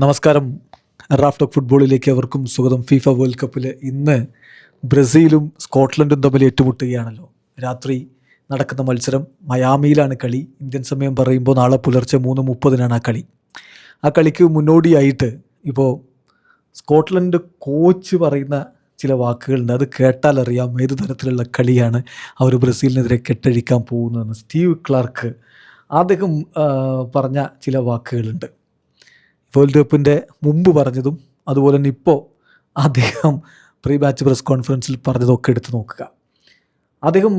നമസ്കാരം. Raf talk ഫുട്ബോളിലേക്ക് അവർക്കും സ്വാഗതം. ഫിഫ വേൾഡ് കപ്പിൽ ഇന്ന് ബ്രസീലും സ്കോട്ട്ലൻഡും തമ്മിൽ ഏറ്റുമുട്ടുകയാണല്ലോ. രാത്രി നടക്കുന്ന മത്സരം മയാമിയിലാണ് കളി. ഇന്ത്യൻ സമയം പറയുമ്പോൾ നാളെ പുലർച്ചെ 3:30 ആ കളി. ആ കളിക്ക് മുന്നോടിയായിട്ട് ഇപ്പോൾ സ്കോട്ട്ലൻഡ് കോച്ച് പറയുന്ന ചില വാക്കുകളുണ്ട്. അത് കേട്ടാൽ അറിയാം ഏത് തരത്തിലുള്ള കളിയാണ് അവർ ബ്രസീലിനെതിരെ കെട്ടഴിക്കാൻ പോകുന്നതെന്ന്. സ്റ്റീവ് ക്ലാർക്ക് അദ്ദേഹം പറഞ്ഞ ചില വാക്കുകളുണ്ട്. വേൾഡ് കപ്പിൻ്റെ മുമ്പ് പറഞ്ഞതും അതുപോലെ തന്നെ ഇപ്പോൾ അദ്ദേഹം പ്രീ മാച്ച് പ്രസ് കോൺഫറൻസിൽ പറഞ്ഞതൊക്കെ എടുത്ത് നോക്കുക. അദ്ദേഹം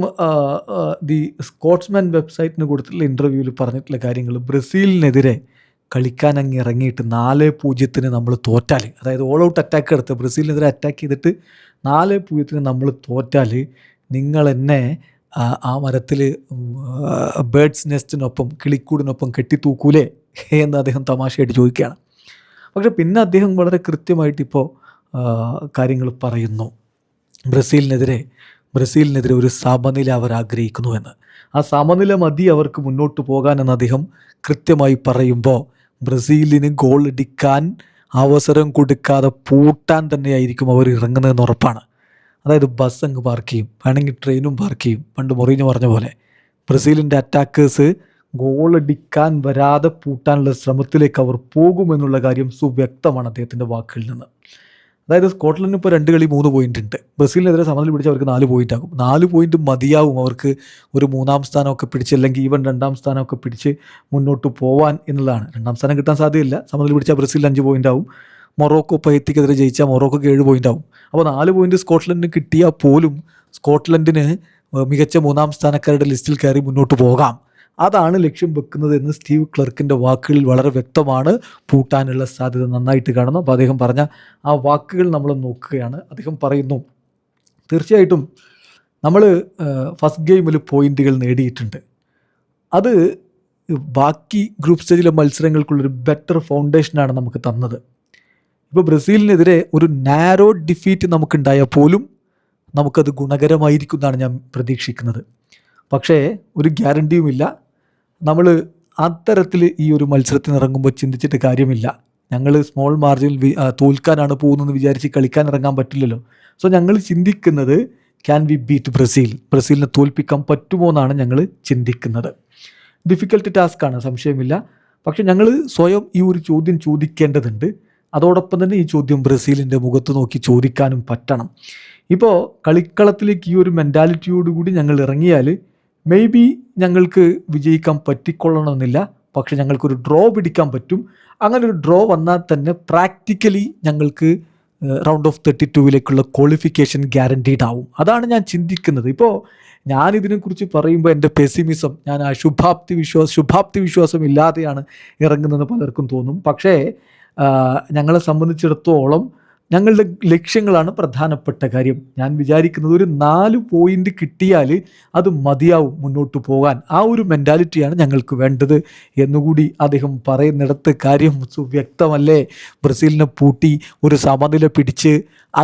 ദി സ്കോട്ട്സ്മാൻ വെബ്സൈറ്റിന് കൊടുത്തിട്ടുള്ള ഇൻ്റർവ്യൂവിൽ പറഞ്ഞിട്ടുള്ള കാര്യങ്ങൾ, ബ്രസീലിനെതിരെ കളിക്കാൻ അങ്ങ് ഇറങ്ങിയിട്ട് 4-0 നമ്മൾ തോറ്റാൽ, അതായത് ഓൾ ഔട്ട് അറ്റാക്ക് എടുത്ത് ബ്രസീലിനെതിരെ അറ്റാക്ക് ചെയ്തിട്ട് 4-0 നമ്മൾ തോറ്റാൽ നിങ്ങൾ എന്നെ ആ മരത്തിൽ ബേഡ്സ് നെസ്റ്റിനൊപ്പം കിളിക്കൂടിനൊപ്പം കെട്ടിത്തൂക്കൂലേ എന്ന് അദ്ദേഹം തമാശയായിട്ട് ചോദിക്കുകയാണ്. പക്ഷെ പിന്നെ അദ്ദേഹം വളരെ കൃത്യമായിട്ട് ഇപ്പോൾ കാര്യങ്ങൾ പറയുന്നു. ബ്രസീലിനെതിരെ ഒരു സമനില അവർ ആഗ്രഹിക്കുന്നു എന്ന്. ആ സമനില മതി അവർക്ക് മുന്നോട്ട് പോകാനെന്ന് അദ്ദേഹം കൃത്യമായി പറയുമ്പോൾ ബ്രസീലിന് ഗോൾ അടിക്കാൻ അവസരം കൊടുക്കാതെ പൂട്ടാൻ തന്നെയായിരിക്കും അവർ ഇറങ്ങുന്നതെന്ന് ഉറപ്പാണ്. അതായത് ബസ് അങ്ങ് പാർക്ക് ചെയ്യും, വേണമെങ്കിൽ ട്രെയിനും പാർക്ക് ചെയ്യും. പണ്ട് മൊറീഞ്ഞോ പറഞ്ഞ പോലെ ബ്രസീലിൻ്റെ അറ്റാക്കേഴ്സ് ഗോളടിക്കാൻ വരാതെ പൂട്ടാനുള്ള ശ്രമത്തിലേക്ക് അവർ പോകുമെന്നുള്ള കാര്യം സുവ്യക്തമാണ് അദ്ദേഹത്തിൻ്റെ വാക്കുകളിൽ നിന്ന്. അതായത് സ്കോട്ട്ലൻഡിന് ഇപ്പോൾ 2 കളി 3 പോയിൻ്റ് ഉണ്ട്. ബ്രസീലിനെതിരെ സമനില പിടിച്ച് അവർക്ക് 4 പോയിൻ്റ് ആകും. 4 പോയിൻ്റ് മതിയാവും അവർക്ക് ഒരു 3-ാം സ്ഥാനമൊക്കെ പിടിച്ച്, അല്ലെങ്കിൽ ഈവൻ 2-ാം സ്ഥാനമൊക്കെ പിടിച്ച് മുന്നോട്ട് പോവാൻ എന്നുള്ളതാണ്. 2-ാം സ്ഥാനം കിട്ടാൻ സാധ്യതയില്ല. സമനില പിടിച്ചാൽ ബ്രസീലിൽ 5 പോയിൻ്റ് ആവും. മൊറോക്കോ പൈത്തിക്കെതിരെ ജയിച്ചാൽ മൊറോക്കോക്ക് 7 പോയിൻ്റ് ആവും. അപ്പോൾ 4 പോയിൻ്റ് സ്കോട്ട്ലൻഡിന് കിട്ടിയാൽ പോലും സ്കോട്ട്ലൻഡിന് മികച്ച 3-ാം സ്ഥാനക്കാരുടെ ലിസ്റ്റിൽ കയറി മുന്നോട്ട് പോകാം. അതാണ് ലക്ഷ്യം വെക്കുന്നത് എന്ന് സ്റ്റീവ് ക്ലർക്കിൻ്റെ വാക്കുകളിൽ വളരെ വ്യക്തമാണ്. പൂട്ടാനുള്ള സാധ്യത നന്നായിട്ട് കാണുന്നു. അപ്പോൾ അദ്ദേഹം പറഞ്ഞ ആ വാക്കുകൾ നമ്മൾ നോക്കുകയാണ്. അദ്ദേഹം പറയുന്നു, തീർച്ചയായിട്ടും നമ്മൾ ഫസ്റ്റ് ഗെയിമിൽ പോയിൻ്റുകൾ നേടിയിട്ടുണ്ട്. അത് ബാക്കി ഗ്രൂപ്പ് സ്റ്റേജിലെ മത്സരങ്ങൾക്കുള്ളൊരു ബെറ്റർ ഫൗണ്ടേഷനാണ് നമുക്ക് തന്നത്. ഇപ്പോൾ ബ്രസീലിനെതിരെ ഒരു നാരോ ഡിഫീറ്റ് നമുക്കുണ്ടായാൽ പോലും നമുക്കത് ഗുണകരമായിരിക്കും എന്നാണ് ഞാൻ പ്രതീക്ഷിക്കുന്നത്. പക്ഷേ ഒരു ഗ്യാരണ്ടിയുമില്ല. നമ്മൾ അത്തരത്തിൽ ഈ ഒരു മത്സരത്തിന് ഇറങ്ങുമ്പോൾ ചിന്തിച്ചിട്ട് കാര്യമില്ല. ഞങ്ങൾ സ്മോൾ മാർജിനിൽ തോൽക്കാനാണ് പോകുന്നതെന്ന് വിചാരിച്ച് കളിക്കാൻ ഇറങ്ങാൻ പറ്റില്ലല്ലോ. സോ ഞങ്ങൾ ചിന്തിക്കുന്നത് ക്യാൻ വി ബീറ്റ് ബ്രസീലിനെ തോൽപ്പിക്കാൻ പറ്റുമോ എന്നാണ് ഞങ്ങൾ ചിന്തിക്കുന്നത്. ഡിഫിക്കൽട്ട് ടാസ്ക്കാണ്, സംശയമില്ല. പക്ഷെ ഞങ്ങൾ സ്വയം ഈ ഒരു ചോദ്യം ചോദിക്കേണ്ടതുണ്ട്. അതോടൊപ്പം തന്നെ ഈ ചോദ്യം ബ്രസീലിൻ്റെ മുഖത്ത് നോക്കി ചോദിക്കാനും പറ്റണം. ഇപ്പോൾ കളിക്കളത്തിലേക്ക് ഈ ഒരു മെൻറ്റാലിറ്റിയോടുകൂടി ഞങ്ങൾ ഇറങ്ങിയാൽ മേ ബി ഞങ്ങൾക്ക് വിജയിക്കാൻ പറ്റിക്കൊള്ളണമെന്നില്ല. പക്ഷെ ഞങ്ങൾക്കൊരു ഡ്രോ പിടിക്കാൻ പറ്റും. അങ്ങനെ ഒരു ഡ്രോ വന്നാൽ തന്നെ പ്രാക്ടിക്കലി ഞങ്ങൾക്ക് റൗണ്ട് ഓഫ് 32 ക്വാളിഫിക്കേഷൻ ഗ്യാരണ്ടീഡ് ആവും. അതാണ് ഞാൻ ചിന്തിക്കുന്നത്. ഇപ്പോൾ ഞാനിതിനെക്കുറിച്ച് പറയുമ്പോൾ എൻ്റെ പെസിമിസം, ഞാൻ ആ ശുഭാപ്തി വിശ്വാസം ഇല്ലാതെയാണ് ഇറങ്ങുന്നതെന്ന് പലർക്കും തോന്നും. പക്ഷേ ഞങ്ങളെ സംബന്ധിച്ചിടത്തോളം ഞങ്ങളുടെ ലക്ഷ്യങ്ങളാണ് പ്രധാനപ്പെട്ട കാര്യം. ഞാൻ വിചാരിക്കുന്നത് ഒരു 4 പോയിൻ്റ് കിട്ടിയാൽ അത് മതിയാവും മുന്നോട്ട് പോകാൻ. ആ ഒരു മെൻറ്റാലിറ്റിയാണ് ഞങ്ങൾക്ക് വേണ്ടത് എന്നുകൂടി അദ്ദേഹം പറയുന്നിടത്ത് കാര്യം സുവ്യക്തമല്ലേ. ബ്രസീലിനെ പൂട്ടി ഒരു സമനില പിടിച്ച്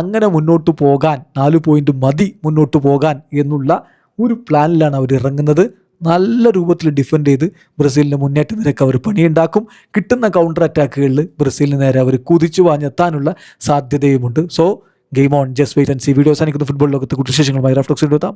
അങ്ങനെ മുന്നോട്ട് പോകാൻ, 4 പോയിൻ്റ് മതി മുന്നോട്ട് പോകാൻ എന്നുള്ള ഒരു പ്ലാനിലാണ് അവർ ഇറങ്ങുന്നത്. നല്ല രൂപത്തിൽ ഡിഫെൻഡ് ചെയ്ത് ബ്രസീലിൻ്റെ മുന്നേറ്റ നിരക്ക് അവർ പണിയുണ്ടാക്കും. കിട്ടുന്ന കൗണ്ടർ അറ്റാക്കുകളിൽ ബ്രസീലിന് നേരെ അവർ കുതിച്ചു വാഞ്ഞെത്താനുള്ള സാധ്യതയുമുണ്ട്. So game on, just wait and see. Video അവസാനിക്കുന്ന ഫുട്ബോൾ ലോകത്തെ കുറിച്ച് വിശേഷങ്ങളുമായി റാഫ് ടോക്സിൽ എത്താം.